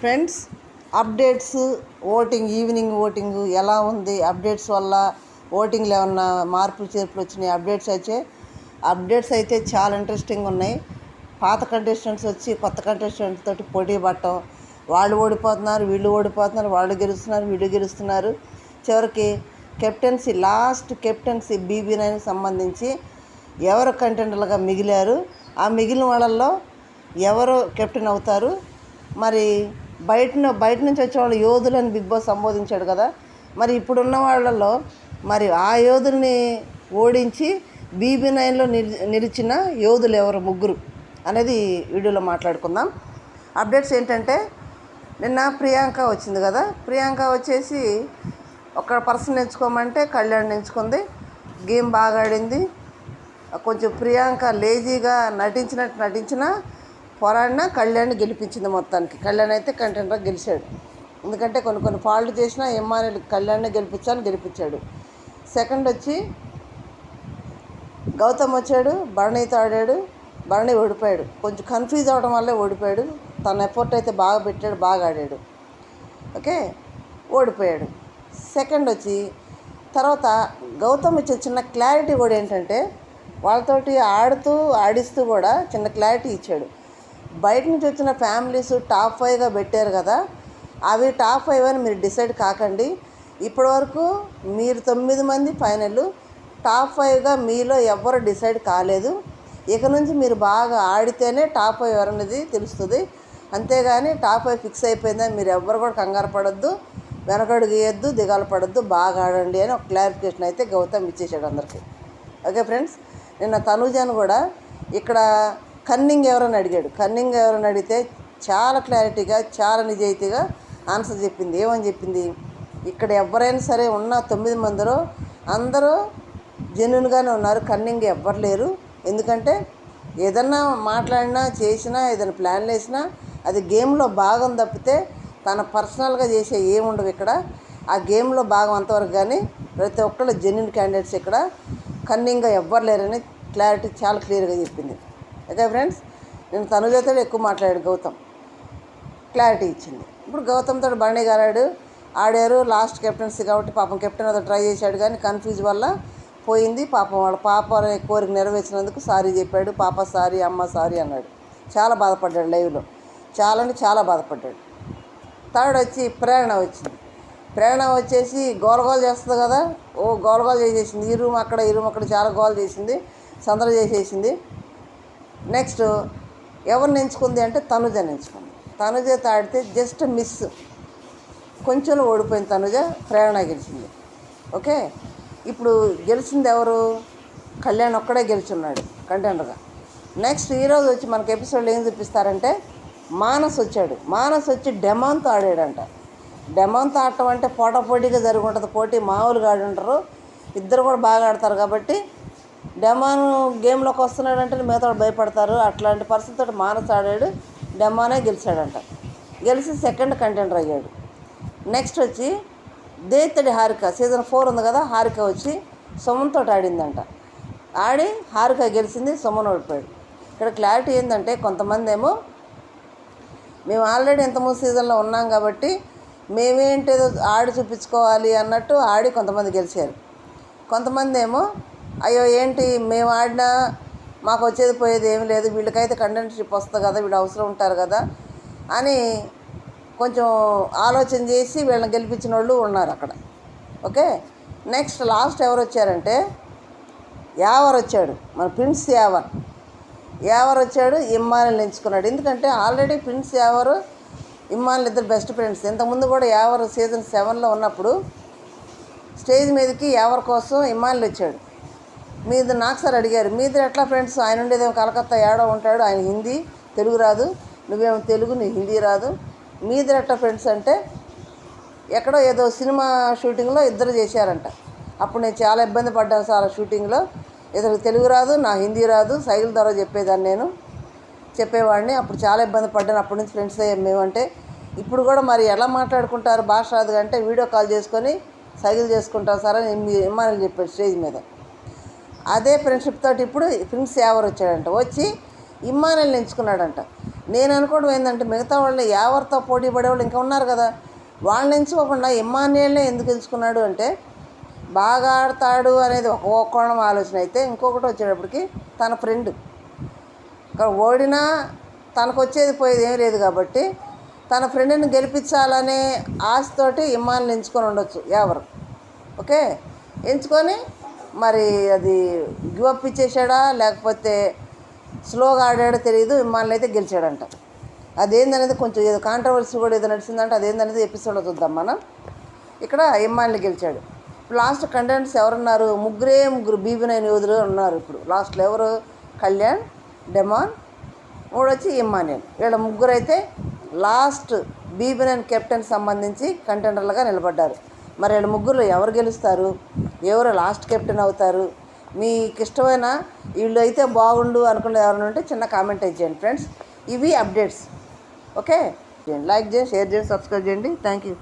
Friends, updates evening voting ఎలా ఉంది? Updates వల్ల ఓటింగ్లో ఏమన్నా మార్పులు చేర్పులు వచ్చినాయి? అప్డేట్స్ అయితే చాలా ఇంట్రెస్టింగ్ ఉన్నాయి. పాత కంటెస్టెంట్స్ వచ్చి కొత్త కంటెస్టెంట్స్ తోటి పోటీ పడటం, వాళ్ళు ఓడిపోతున్నారు, వీళ్ళు ఓడిపోతున్నారు, వాళ్ళు గెలుస్తున్నారు, వీళ్ళు గెలుస్తున్నారు. చివరికి లాస్ట్ కెప్టెన్సీ BB9 సంబంధించి ఎవరు కంటెండర్లుగా మిగిలారు, ఆ మిగిలిన వాళ్ళల్లో ఎవరు కెప్టెన్ అవుతారు? మరి బయట నుంచి వచ్చే వాళ్ళు యోధులని బిగ్ బాస్ సంబోధించాడు కదా. మరి ఇప్పుడున్న వాళ్ళల్లో మరి ఆ యోధుల్ని ఓడించి BB9లో నిలిచిన యోధులు ఎవరు ముగ్గురు అనేది వీడియోలో మాట్లాడుకుందాం. అప్డేట్స్ ఏంటంటే, నిన్న ప్రియాంక వచ్చింది కదా. ప్రియాంక వచ్చేసి ఒక పర్సన్ ఎంచుకోమంటే కళ్యాణ్ ఎంచుకుంది. గేమ్ బాగా ఆడింది. కొంచెం ప్రియాంక లేజీగా నటించిన పోరాడిన కళ్యాణ్ గెలిపించింది. మొత్తానికి కళ్యాణ్ అయితే కంటెండర్ గెలిచాడు. ఎందుకంటే కొన్ని ఫాల్ట్ చేసినా ఎమ్మాని కళ్యాణ్ని గెలిపించాడు. సెకండ్ వచ్చి గౌతమ్ వచ్చాడు, భరణితో ఆడాడు. భరణి ఓడిపోయాడు. కొంచెం కన్ఫ్యూజ్ అవడం వల్లే ఓడిపోయాడు. తన ఎఫర్ట్ అయితే బాగా పెట్టాడు, బాగా ఆడాడు. ఓకే, ఓడిపోయాడు. సెకండ్ వచ్చి తర్వాత గౌతమ్ ఇచ్చే చిన్న క్లారిటీ కూడా ఏంటంటే, వాళ్ళతోటి ఆడిస్తూ కూడా చిన్న క్లారిటీ ఇచ్చాడు. బయట నుంచి వచ్చిన ఫ్యామిలీస్ టాప్ 5గా పెట్టారు కదా, అవి టాప్ 5 అని మీరు డిసైడ్ కాకండి. ఇప్పటివరకు మీరు 9 మంది ఫైనల్, టాప్ 5గా మీలో ఎవ్వరు డిసైడ్ కాలేదు. ఇక నుంచి మీరు బాగా ఆడితేనే టాప్ 5 ఎవరనేది తెలుస్తుంది. అంతేగాని టాప్ 5 ఫిక్స్ అయిపోయిందని మీరు ఎవ్వరు కూడా కంగారు పడొద్దు, వెనకడుగు వేయద్దు, దిగాలు పడొద్దు, బాగా ఆడండి అని ఒక క్లారిఫికేషన్ అయితే గౌతమ్ ఇచ్చేసాడు అందరికీ. ఓకే ఫ్రెండ్స్, నిన్న తనుజాను కూడా ఇక్కడ కన్నింగ్ ఎవరని అడిగాడు. కన్నింగ్ ఎవరని అడిగితే చాలా క్లారిటీగా, చాలా నిజాయితీగా ఆన్సర్ చెప్పింది. ఏమని చెప్పింది? ఇక్కడ ఎవరైనా సరే ఉన్న 9 మందిలో అందరూ జెన్యున్గానే ఉన్నారు, కన్నింగ్ ఎవ్వరు లేరు. ఎందుకంటే ఏదన్నా మాట్లాడినా చేసినా ఏదైనా ప్లాన్లు వేసినా అది గేమ్లో భాగం తప్పితే తన పర్సనల్గా చేసే ఏముండవు ఇక్కడ. ఆ గేమ్లో భాగం అంతవరకు. కానీ ప్రతి ఒక్కళ్ళు జెన్యున్ క్యాండిడేట్స్, ఇక్కడ కన్నింగ్గా ఎవ్వరు లేరని క్లారిటీ చాలా క్లియర్గా చెప్పింది. ఓకే ఫ్రెండ్స్, నేను తనుజతో ఎక్కువ మాట్లాడాడు గౌతమ్, క్లారిటీ ఇచ్చింది. ఇప్పుడు గౌతమ్తో భరణి గారు ఆడారు. లాస్ట్ కెప్టెన్సీ కాబట్టి పాపం కెప్టెన్ అదో ట్రై చేశాడు, కానీ కన్ఫ్యూజ్ వల్ల పోయింది. పాపం వాళ్ళ పాప కోరిక నెరవేర్చినందుకు సారీ చెప్పాడు. పాప సారీ, అమ్మ సారీ అన్నాడు. చాలా బాధపడ్డాడు లైవ్లో, చాలా బాధపడ్డాడు. థర్డ్ వచ్చి ప్రేరణ వచ్చింది. ప్రేరణ వచ్చేసి గోలగోలు చేస్తుంది కదా, గోలగోలు చేసేసింది. ఈ రూమ్ అక్కడ చాలా గోల్ చేసింది, సందర చేసేసింది. నెక్స్ట్ ఎవరిని ఎంచుకుంది అంటే తనుజని ఎంచుకుంది. తనుజతో ఆడితే జస్ట్ మిస్, కొంచెం ఓడిపోయింది తనుజ. ప్రేరణ గెలిచింది. ఓకే, ఇప్పుడు గెలిచింది ఎవరు? కళ్యాణ్ ఒక్కడే గెలుచున్నాడు కంటెండర్గా. నెక్స్ట్ ఈరోజు వచ్చి మనకి ఎపిసోడ్లో ఏం చూపిస్తారంటే, మానస్ వచ్చాడు. మానస్ వచ్చి డెమాన్తో ఆడాడంట. డెమాన్తో ఆడటం అంటే పోటాపోటీగా జరిగి ఉంటుంది. పోటీ మామూలుగా ఆడి ఉంటారు, ఇద్దరు కూడా బాగా ఆడతారు. కాబట్టి డెమాన్ గేమ్లోకి వస్తున్నాడంటే మిగతా భయపడతారు. అట్లాంటి పరిస్థితితో మానస్ ఆడాడు, డెమానే గెలిచాడంట. గెలిచి సెకండ్ కంటెండర్ అయ్యాడు. నెక్స్ట్ వచ్చి దేత్తడి హారిక, సీజన్ 4 ఉంది కదా, హారిక వచ్చి సుమన్తో ఆడిందంట. ఆడి హారిక గెలిచింది, సుమన్ ఓడిపోయాడు. ఇక్కడ క్లారిటీ ఏంటంటే, కొంతమంది ఏమో మేము ఆల్రెడీ ఇంతకుముందు సీజన్లో ఉన్నాం కాబట్టి మేమేంటేదో ఆడి చూపించుకోవాలి అన్నట్టు ఆడి కొంతమంది గెలిచారు. కొంతమంది ఏమో అయ్యో ఏంటి మేము ఆడినా మాకు వచ్చేది పోయేది ఏమి లేదు, వీళ్ళకైతే కంటెంటర్షిప్ వస్తుంది కదా, వీళ్ళు అవసరం ఉంటారు కదా అని కొంచెం ఆలోచన చేసి వీళ్ళని గెలిపించిన వాళ్ళు ఉన్నారు అక్కడ. ఓకే, నెక్స్ట్ లాస్ట్ ఎవరు వచ్చారంటే యావర్ వచ్చాడు. మన ప్రిన్స్ యావర్ వచ్చాడు, ఇమ్మానుల్ ఎంచుకున్నాడు. ఎందుకంటే ఆల్రెడీ ప్రిన్స్ యావరు, ఇమ్మానుల్ ఇద్దరు బెస్ట్ ఫ్రెండ్స్. ఇంతకుముందు కూడా యావర్ సీజన్ 7లో ఉన్నప్పుడు స్టేజ్ మీదకి యావర్ కోసం ఇమ్మానుల్ వచ్చాడు. మీద నాకు సార్ అడిగారు, మీద ఎట్లా ఫ్రెండ్స్? ఆయన ఉండేదేమో కలకత్తా, ఏడో ఉంటాడు, ఆయన హిందీ తెలుగు రాదు, నువ్వేమో తెలుగు నీ హిందీ రాదు, మీద ఎట్లా ఫ్రెండ్స్ అంటే, ఎక్కడో ఏదో సినిమా షూటింగ్లో ఇద్దరు చేశారంట. అప్పుడు నేను చాలా ఇబ్బంది పడ్డాను సార్ ఆ షూటింగ్లో. ఇతనికి తెలుగు రాదు, నా హిందీ రాదు, సైకిల్ ద్వారా చెప్పేవాడిని. అప్పుడు చాలా ఇబ్బంది పడ్డాను. అప్పటి నుంచి ఫ్రెండ్స్ అయ్యాం మేమంటే. ఇప్పుడు కూడా మరి ఎలా మాట్లాడుకుంటారు, భాష రాదు అంటే వీడియో కాల్ చేసుకొని సైకిల్ చేసుకుంటారు సార్ అని ఇమ్మానుల్ చెప్పాడు స్టేజ్ మీద. అదే ఫ్రెండ్షిప్ తోటి ఇప్పుడు ప్రిన్స్ యావర్ వచ్చాడంట. వచ్చి ఇమ్మానుల్ని ఎంచుకున్నాడంట. నేను అనుకోవడం ఏంటంటే మిగతా వాళ్ళు ఎవరితో పోటీ పడేవాళ్ళు ఇంకా ఉన్నారు కదా, వాళ్ళని ఎంచుకోకుండా ఇమ్మాన్యుయల్నే ఎందుకు ఎంచుకున్నాడు అంటే బాగా ఆడతాడు అనేది ఒక కోణం ఆలోచన అయితే, ఇంకొకటి వచ్చేటప్పటికి తన ఫ్రెండ్ ఇక్కడ ఓడినా తనకు వచ్చేది పోయేది ఏమీ లేదు కాబట్టి తన ఫ్రెండ్ని గెలిపించాలనే ఆశతోటి ఇమ్మాన్యుల్ ఎంచుకొని ఉండొచ్చు ఎవరు. ఓకే, ఎంచుకొని మరి అది గివప్ ఇచ్చేసాడా లేకపోతే స్లోగా ఆడాడో తెలియదు, ఇమ్మాన్యుల్ అయితే గెలిచాడంట. అదేందనేది కొంచెం ఏదో కాంట్రవర్సీ కూడా ఏదో నడిచిందంటే అదేందనేది ఎపిసోడ్లో చూద్దాం మనం. ఇక్కడ ఇమ్మాన్యుల్ గెలిచాడు. ఇప్పుడు లాస్ట్ కంటెంట్స్ ఎవరున్నారు, ముగ్గురు BB9 యోధులు ఉన్నారు. ఇప్పుడు లాస్ట్లో ఎవరు, కళ్యాణ్, డెమాన్, వచ్చి ఇమ్మాన్యుల్. వీళ్ళ ముగ్గురు అయితే లాస్ట్ BB9 కెప్టెన్ సంబంధించి కంటెండర్లుగా నిలబడ్డారు. మరి వీళ్ళ ముగ్గురులో ఎవరు గెలుస్తారు, ఎవరు లాస్ట్ కెప్టెన్ అవుతారు, మీకు ఇష్టమైన వీళ్ళు అయితే బాగుండు అనుకునే ఎవరైనా ఉంటే చిన్న కామెంట్ చేయండి ఫ్రెండ్స్. ఇవి అప్డేట్స్. ఓకే, లైక్ చేయండి, షేర్ చేయండి, సబ్స్క్రైబ్ చేయండి. Thank you.